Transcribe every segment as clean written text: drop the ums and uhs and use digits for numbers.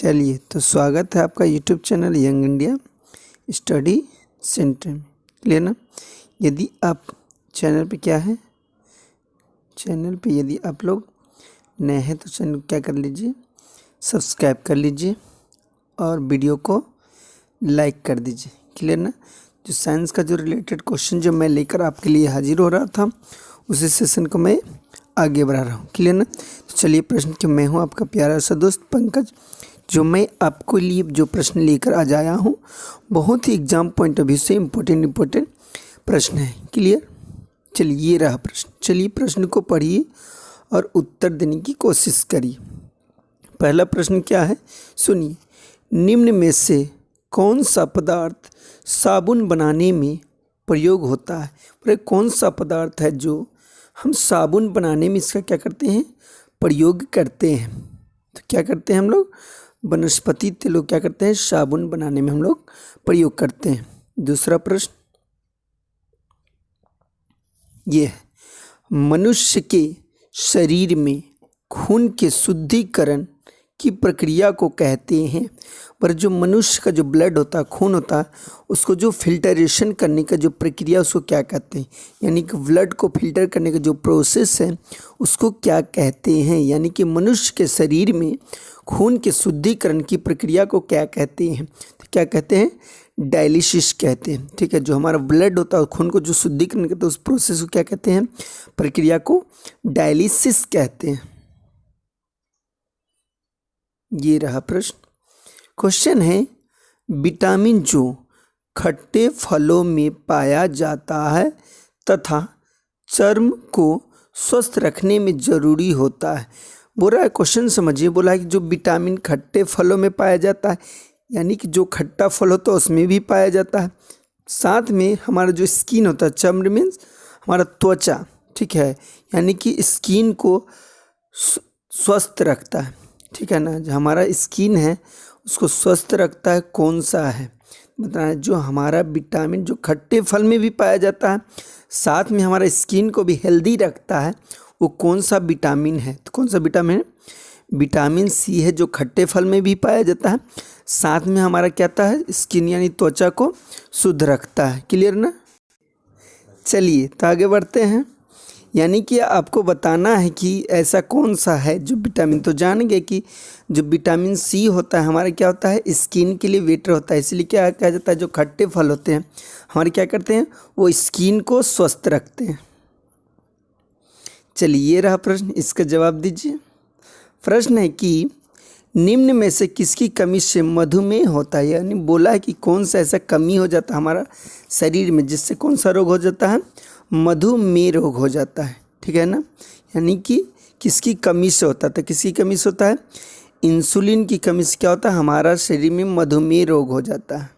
चलिए तो स्वागत है आपका YouTube channel young India study centre में। क्लियर ना। यदि आप चैनल पे यदि आप लोग नए हैं तो चैनल को क्या कर लीजिए, सब्सक्राइब कर लीजिए और वीडियो को लाइक कर दीजिए। क्लियर ना। जो साइंस का जो रिलेटेड क्वेश्चन जो मैं लेकर आपके लिए हाजिर हो रहा था उसी सेशन को मैं आगे बढ़ा रहा हूँ। क्लियर ना। तो चलिए प्रश्न कि मैं हूँ आपका प्यारा सा दोस्त पंकज, जो मैं आपको लिए जो प्रश्न लेकर आज आया हूँ बहुत ही एग्जाम पॉइंट ऑफ व्यू से इम्पोर्टेंट प्रश्न है। क्लियर। चलिए ये रहा प्रश्न। चलिए प्रश्न को पढ़िए और उत्तर देने की कोशिश करिए। पहला प्रश्न क्या है सुनिए। निम्न में से कौन सा पदार्थ साबुन बनाने में प्रयोग होता है। और कौन सा पदार्थ है जो हम साबुन बनाने में इसका क्या करते हैं, प्रयोग करते हैं। तो क्या करते हैं हम लोग, वनस्पति तेलों क्या करते हैं, साबुन बनाने में हम लोग प्रयोग करते हैं। दूसरा प्रश्न ये है, मनुष्य के शरीर में खून के शुद्धिकरण की प्रक्रिया को कहते हैं। पर जो मनुष्य का जो ब्लड होता है, खून होता है, उसको जो फिल्टरेशन करने का जो प्रक्रिया उसको क्या कहते हैं, यानी कि ब्लड को फिल्टर करने का जो प्रोसेस है उसको क्या कहते हैं। यानी कि मनुष्य के शरीर में खून के शुद्धिकरण की प्रक्रिया को क्या कहते हैं, तो क्या कहते हैं, डायलिसिस कहते हैं। ठीक है। जो हमारा ब्लड होता है खून को जो शुद्धिकरण करते हैं उस प्रोसेस को क्या कहते हैं, प्रक्रिया को डायलिसिस कहते हैं। ये रहा प्रश्न। क्वेश्चन है, विटामिन जो खट्टे फलों में पाया जाता है तथा चर्म को स्वस्थ रखने में जरूरी होता है। बोल रहा है क्वेश्चन समझिए, बोला है कि जो विटामिन खट्टे फलों में पाया जाता है, यानी कि जो खट्टा फल होता है उसमें भी पाया जाता है। साथ में हमारा जो स्किन होता है, चर्म मीन्स हमारा त्वचा, ठीक है, यानी कि स्किन को स्वस्थ रखता है। ठीक है ना। जो हमारा स्किन है उसको स्वस्थ रखता है, कौन सा है बताना। जो हमारा विटामिन जो खट्टे फल में भी पाया जाता है साथ में हमारा स्किन को भी हेल्दी रखता है, वो कौन सा विटामिन है। तो कौन सा विटामिन है, विटामिन सी है, जो खट्टे फल में भी पाया जाता है, साथ में हमारा क्या आता है, स्किन यानी त्वचा को शुद्ध रखता है। क्लियर ना। चलिए तो आगे बढ़ते हैं। यानी कि आपको बताना है कि ऐसा कौन सा है जो विटामिन, तो जान गए कि जो विटामिन सी होता है हमारा क्या होता है, स्किन के लिए बेटर होता है। इसलिए क्या कहा जाता है, जो खट्टे फल होते हैं हमारे क्या करते हैं, वो स्किन को स्वस्थ रखते हैं। चलिए ये रहा प्रश्न, इसका जवाब दीजिए। प्रश्न है कि निम्न में से किसकी कमी से मधुमेह होता है। यानी बोला है कि कौन सा ऐसा कमी हो जाता है हमारा शरीर में जिससे कौन सा रोग हो जाता है, मधुमेह रोग हो जाता है। ठीक है ना। यानी कि किसकी कमी से होता है, तो किसकी कमी से होता है, इंसुलिन की कमी से क्या होता है, हमारा शरीर में मधुमेह रोग हो जाता है।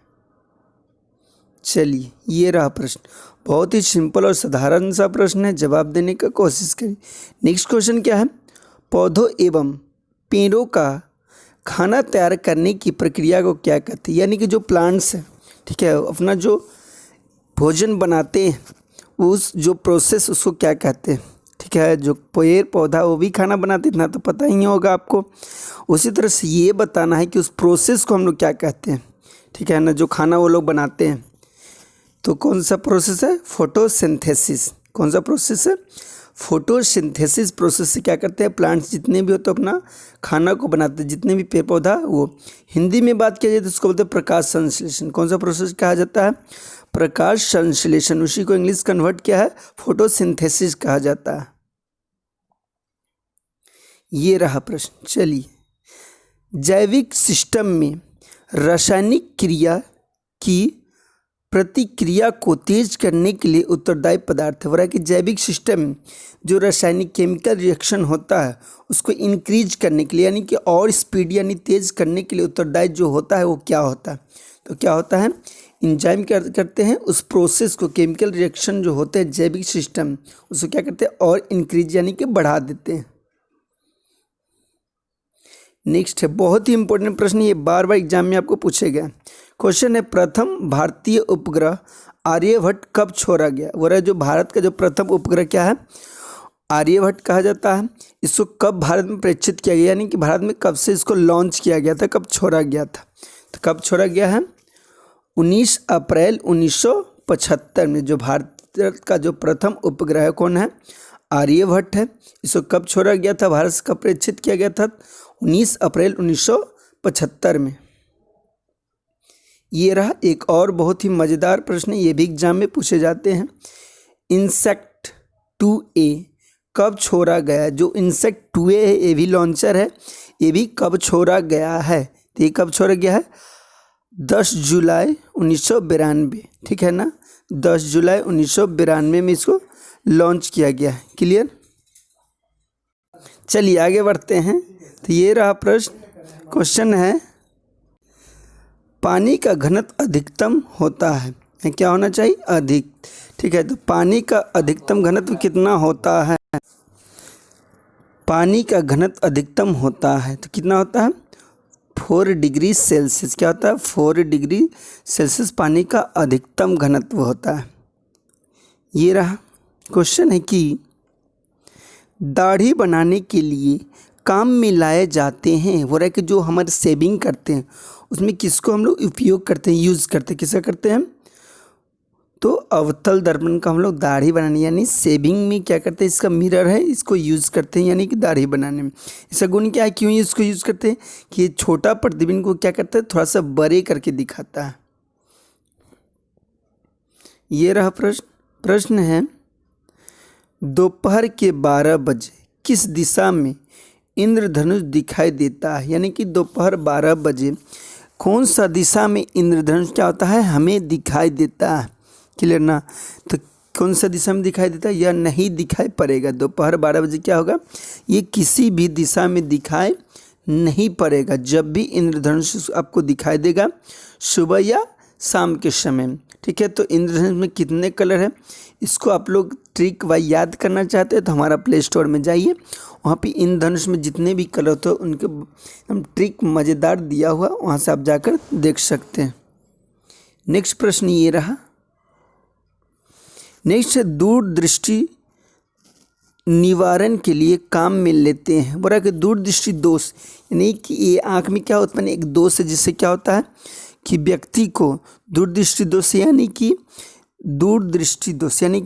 चलिए ये रहा प्रश्न, बहुत ही सिंपल और साधारण सा प्रश्न है, जवाब देने का कोशिश करिए। नेक्स्ट क्वेश्चन क्या है, पौधों एवं पेड़ों का खाना तैयार करने की प्रक्रिया को क्या कहते हैं। यानी कि जो प्लांट्स हैं, ठीक है, अपना जो भोजन बनाते हैं उस जो प्रोसेस उसको क्या कहते हैं। ठीक है। जो पेड़ पौधा वो भी खाना बनाते, इतना तो पता ही होगा आपको। उसी तरह से ये बताना है कि उस प्रोसेस को हम लोग क्या कहते हैं। ठीक है ना। जो खाना वो लोग बनाते हैं तो कौन सा प्रोसेस है, फोटोसिंथेसिस। कौन सा प्रोसेस है, फोटोसिंथेसिस प्रोसेस से क्या करते हैं, प्लांट्स जितने भी होते हैं अपना खाना को बनाते हैं, जितने भी पेड़ पौधा। वो हिंदी में बात किया जाए तो उसको बोलते हैं प्रकाश संश्लेषण। कौन सा प्रोसेस कहा जाता है, प्रकाश संश्लेषण। उसी को इंग्लिश कन्वर्ट किया है, फोटोसिंथेसिस कहा जाता है। ये रहा प्रश्न। चलिए, जैविक सिस्टम में रासायनिक क्रिया की प्रतिक्रिया को तेज करने के लिए उत्तरदायी पदार्थ है। हो रहा है कि जैविक सिस्टम में जो रासायनिक केमिकल रिएक्शन होता है उसको इंक्रीज करने के लिए, यानी कि और स्पीड यानी तेज करने के लिए उत्तरदायी जो होता है वो क्या होता है, तो क्या होता है, एंजाइम क्या करते हैं, उस प्रोसेस को, केमिकल रिएक्शन जो होते हैं जैविक सिस्टम, उसको क्या करते हैं, और इंक्रीज यानी कि बढ़ा देते हैं। नेक्स्ट है, बहुत ही इंपॉर्टेंट प्रश्न, ये बार बार एग्जाम में आपको पूछे गए। क्वेश्चन है, प्रथम भारतीय उपग्रह आर्यभट्ट कब छोड़ा गया। वो रहा जो भारत का जो प्रथम उपग्रह क्या है, आर्यभट्ट कहा जाता है। इसको कब भारत में प्रेक्षित किया गया, यानी कि भारत में कब से इसको लॉन्च किया गया था, कब छोड़ा गया था? तो कब छोड़ा गया है? 19 अप्रैल 1975 में। जो भारत का जो प्रथम उपग्रह कौन है? आर्यभट्ट है। इसको कब छोड़ा गया था, भारत से कब प्रेक्षित किया गया था? 19 अप्रैल 1975 में। ये रहा एक और बहुत ही मज़ेदार प्रश्न, ये भी एग्जाम में पूछे जाते हैं। इंसेक्ट 2A कब छोड़ा गया? जो इंसेक्ट 2A है, ये भी लॉन्चर है, ये भी कब छोड़ा गया है? तो ये कब छोड़ा गया है? 10 जुलाई 1992, ठीक है ना? 10 जुलाई 1992 में इसको लॉन्च किया गया है। क्लियर? चलिए आगे बढ़ते हैं। तो ये रहा प्रश्न, क्वेश्चन है पानी का घनत्व अधिकतम होता है, क्या होना चाहिए? अधिक, ठीक है। तो पानी का अधिकतम घनत्व कितना होता है? पानी का घनत्व अधिकतम होता है तो कितना होता है? 4 डिग्री सेल्सियस। क्या होता है? 4 डिग्री सेल्सियस पानी का अधिकतम घनत्व होता है। ये रहा क्वेश्चन है कि दाढ़ी बनाने के लिए काम में लाए जाते हैं, वो रहा कि जो हमारे सेविंग करते हैं उसमें किसको हम लोग उपयोग करते हैं, यूज़ करते हैं? किसका करते हैं? तो अवतल दर्पण का हम लोग दाढ़ी बनाने यानी सेविंग में क्या करते हैं? इसका मिरर है, इसको यूज़ करते हैं यानी कि दाढ़ी बनाने में। इसका गुण क्या है, क्यों इसको यूज़ करते हैं? कि ये छोटा प्रतिबिंब को क्या करता है? थोड़ा सा बड़े करके दिखाता है। ये रहा प्रश्न है दोपहर के 12 बजे किस दिशा में इंद्रधनुष दिखाई देता है? यानी कि दोपहर 12 बजे कौन सा दिशा में इंद्रधनुष क्या होता है? हमें दिखाई देता है। क्लियर ना? तो कौन सा दिशा में दिखाई देता है? यह नहीं दिखाई पड़ेगा। दोपहर 12 बजे क्या होगा? ये किसी भी दिशा में दिखाई नहीं पड़ेगा। जब भी इंद्रधनुष आपको दिखाई देगा सुबह या शाम के समय, ठीक है। तो इंद्रधनुष में कितने कलर हैं, इसको आप लोग ट्रिक वाइज याद करना चाहते हैं तो हमारा प्ले स्टोर में जाइए, वहाँ पे इंद्रधनुष में जितने भी कलर होते हैं उनके हम ट्रिक मज़ेदार दिया हुआ, वहाँ से आप जाकर देख सकते हैं। नेक्स्ट प्रश्न ये रहा, नेक्स्ट दूरदृष्टि निवारण के लिए काम में लेते हैं। बोला कि दूरदृष्टि दोष यानी कि ये आँख में क्या उत्पन्न एक दोष है, जिससे क्या होता है कि व्यक्ति को दूरदृष्टि दोष यानी कि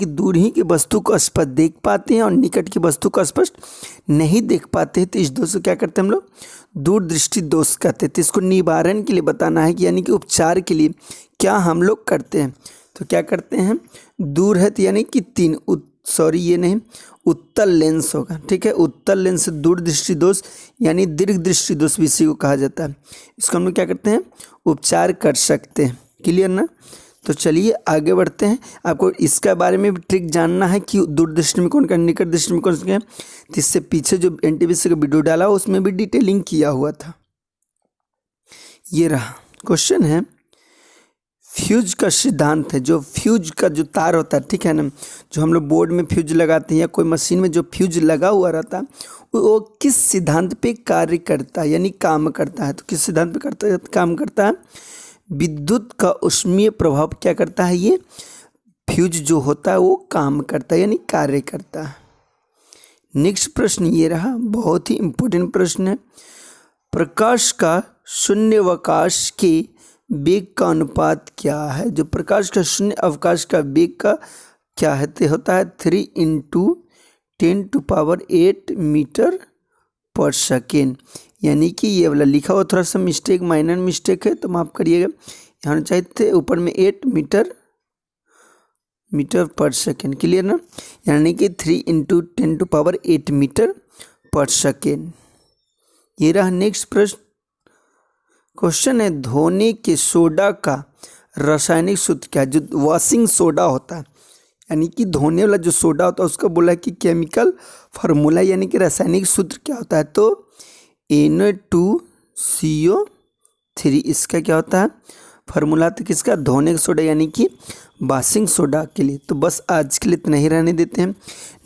दूर ही की वस्तु को स्पष्ट देख पाते हैं और निकट की वस्तु को स्पष्ट नहीं देख पाते हैं। तो इस दोष को क्या करते हैं हम लोग? दूरदृष्टि दोष कहते हैं। तो इसको निवारण के लिए बताना है कि यानी कि उपचार के लिए क्या हम लोग करते हैं। तो क्या करते हैं? दूर है तो यानी कि उत्तल लेंस होगा, ठीक है। उत्तल लेंस से दूरदृष्टि दोष यानी दीर्घ दृष्टि दोष भी इसी को कहा जाता है। इसको हम लोग क्या करते हैं? उपचार कर सकते हैं। क्लियर ना? तो चलिए आगे बढ़ते हैं। आपको इसके बारे में भी ट्रिक जानना है कि दूरदृष्टि में कौन का, निकट दृष्टि में कौन सा है। तो इससे पीछे जो एनटीपीसी का वीडियो डाला उसमें भी डिटेलिंग किया हुआ था। ये रहा क्वेश्चन है, फ्यूज का सिद्धांत है। जो फ्यूज का जो तार होता है, ठीक है ना, जो हम लोग बोर्ड में फ्यूज लगाते हैं या कोई मशीन में जो फ्यूज लगा हुआ रहता है वो किस सिद्धांत पे कार्य करता है यानी काम करता है? तो किस सिद्धांत पे काम करता है? विद्युत का ऊष्मीय प्रभाव क्या करता है? ये फ्यूज जो होता है वो काम करता है यानी कार्य करता है। नेक्स्ट प्रश्न ये रहा, बहुत ही इम्पोर्टेंट प्रश्न है। प्रकाश का शून्यावकाश के वेग का अनुपात क्या है? जो प्रकाश का शून्य अवकाश का वेग का क्या है? तो होता है 3 × 10⁸ मीटर पर सेकेंड। यानी कि ये वाला लिखा हुआ थोड़ा सा मिस्टेक, माइनर मिस्टेक है तो माफ़ करिएगा। यहाँ चाहिए थे ऊपर में 8 मीटर पर सेकेंड। क्लियर ना? यानी कि 3 × 10⁸ मीटर पर सेकेंड। ये रहा नेक्स्ट प्रश्न। क्वेश्चन है, धोने के सोडा का रासायनिक सूत्र क्या है? जो वॉशिंग सोडा होता है यानी कि धोने वाला जो सोडा होता है उसका बोला है कि केमिकल फार्मूला यानी कि रासायनिक सूत्र क्या होता है? तो Na2CO3 इसका क्या होता है फार्मूला? तो किसका? धोने का सोडा यानी कि वॉशिंग सोडा के लिए। तो बस आज के लिए इतना ही रहने देते हैं,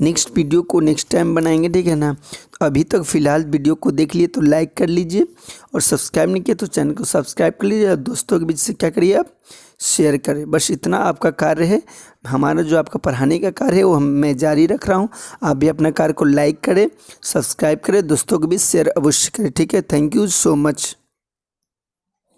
नेक्स्ट वीडियो को नेक्स्ट टाइम बनाएंगे, ठीक है ना। तो अभी तक फ़िलहाल वीडियो को देख लिए तो लाइक कर लीजिए और सब्सक्राइब नहीं किया तो चैनल को सब्सक्राइब कर लीजिए और दोस्तों के बीच से क्या करिए आप शेयर करें। बस इतना आपका कार्य है। हमारा जो आपका पढ़ाने का कार्य है वो मैं जारी रख रहा हूँ। आप भी अपना कार्य को लाइक करें, सब्सक्राइब करें, दोस्तों को भी शेयर अवश्य करें। ठीक है, थैंक यू सो मच।